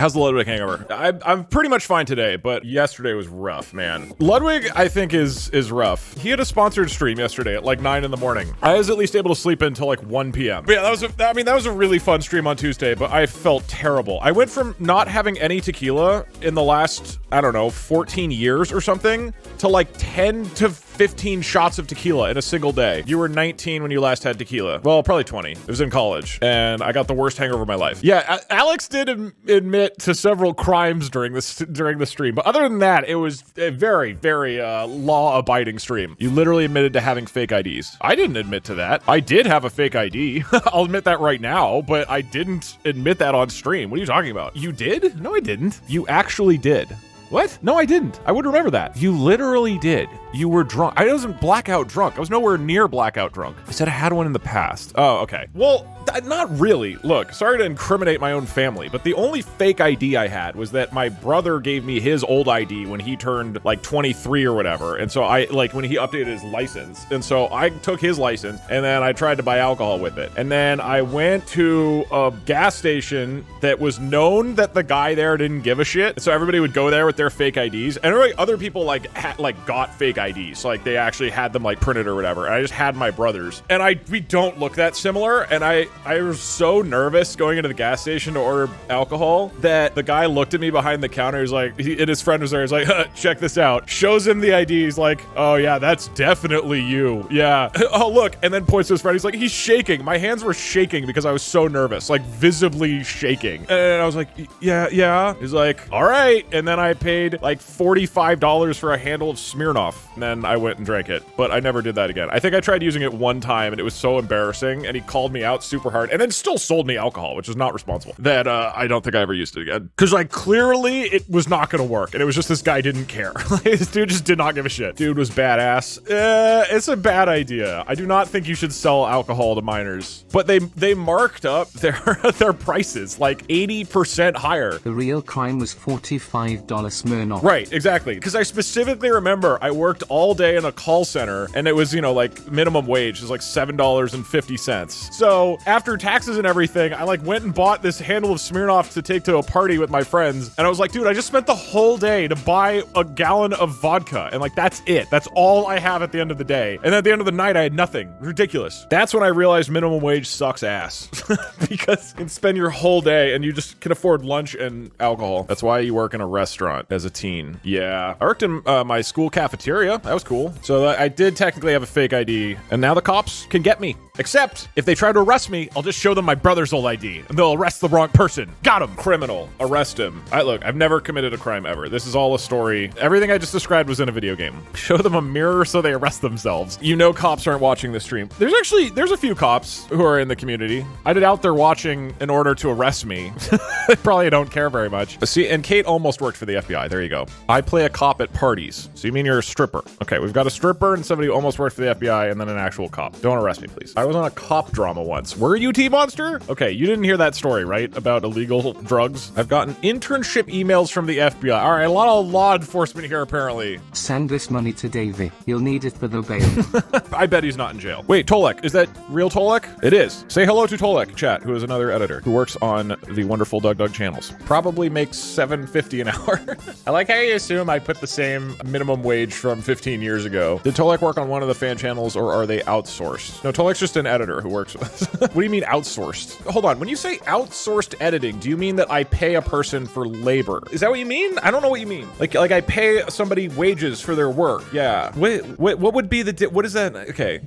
How's the Ludwig hangover? I'm pretty much fine today, but yesterday was rough, man. Ludwig, I think, is rough. He had a sponsored stream yesterday at like 9 in the morning. I was at least able to sleep until like 1 p.m. But yeah, that was a really fun stream on Tuesday, but I felt terrible. I went from not having any tequila in the last, I don't know, 14 years or something to like 10 to 15 shots of tequila in a single day. You were 19 when you last had tequila. Well, probably 20. It was in college, and I got the worst hangover of my life. Yeah, Alex did admit to several crimes during the stream, but other than that, it was a very, very law-abiding stream. You literally admitted to having fake IDs. I didn't admit to that. I did have a fake ID. I'll admit that right now, but I didn't admit that on stream. What are you talking about? You did? No, I didn't. You actually did. What? No, I didn't. I would remember that. You literally did. You were drunk. I wasn't blackout drunk. I was nowhere near blackout drunk. I said I had one in the past. Oh, okay. Well, not really. Look, sorry to incriminate my own family, but the only fake ID I had was that my brother gave me his old ID when he turned like 23 or whatever. And so when he updated his license. And so I took his license and then I tried to buy alcohol with it. And then I went to a gas station that was known that the guy there didn't give a shit. So everybody would go there with their fake IDs. And other people got fake IDs. So like they actually had them like printed or whatever. And I just had my brother's. And we don't look that similar. And I was so nervous going into the gas station to order alcohol that the guy looked at me behind the counter. He's like, and his friend was there. He's like, check this out. Shows him the ID. He's like, oh yeah, that's definitely you. Yeah. Oh, look. And then points to his friend. He's like, he's shaking. My hands were shaking because I was so nervous, like visibly shaking. And I was like, yeah. He's like, all right. And then I paid like $45 for a handle of Smirnoff. And then I went and drank it, but I never did that again. I think I tried using it one time and it was so embarrassing and he called me out super hard and then still sold me alcohol, which is not responsible, that I don't think I ever used it again. Cause like clearly it was not gonna work. And it was just this guy didn't care. This dude just did not give a shit. Dude was badass. It's a bad idea. I do not think you should sell alcohol to minors, but they marked up their prices like 80% higher. The real crime was $45 Smirnoff. Right, exactly. Because I specifically remember I worked all day in a call center and it was, like minimum wage. It was like $7.50. So after taxes and everything, I like went and bought this handle of Smirnoff to take to a party with my friends. And I was like, dude, I just spent the whole day to buy a gallon of vodka. And like, that's it. That's all I have at the end of the day. And at the end of the night, I had nothing. Ridiculous. That's when I realized minimum wage sucks ass. Because you can spend your whole day and you just can afford lunch and alcohol. That's why you work in a restaurant as a teen. Yeah. I worked in my school cafeteria. That was cool. So I did technically have a fake ID. And now the cops can get me. Except if they try to arrest me, I'll just show them my brother's old ID and they'll arrest the wrong person. Got him. Criminal. Arrest him. Look, I've never committed a crime ever. This is all a story. Everything I just described was in a video game. Show them a mirror so they arrest themselves. Cops aren't watching this stream. There's a few cops who are in the community. I did out there watching in order to arrest me. They probably don't care very much. See, and Kate almost worked for the FBI. There you go. I play a cop at parties. So you mean you're a stripper? Okay, we've got a stripper and somebody who almost worked for the FBI and then an actual cop. Don't arrest me, please. I was on a cop drama once. Were you, T-Monster? Okay, you didn't hear that story, right? About illegal drugs? I've gotten internship emails from the FBI. All right, a lot of law enforcement here, apparently. Send this money to Davey. He'll need it for the bail. I bet he's not in jail. Wait, Tolek. Is that real Tolek? It is. Say hello to Tolek, chat, who is another editor who works on the wonderful DougDoug channels. Probably makes $7.50 an hour. I like how you assume I put the same minimum wage from 15 years ago. Did Tolek work on one of the fan channels or are they outsourced? No, Tolek's just an editor who works with us. What do you mean outsourced? Hold on. When you say outsourced editing, do you mean that I pay a person for labor? Is that what you mean? I don't know what you mean. Like I pay somebody wages for their work. Yeah. What would be what is that? Okay.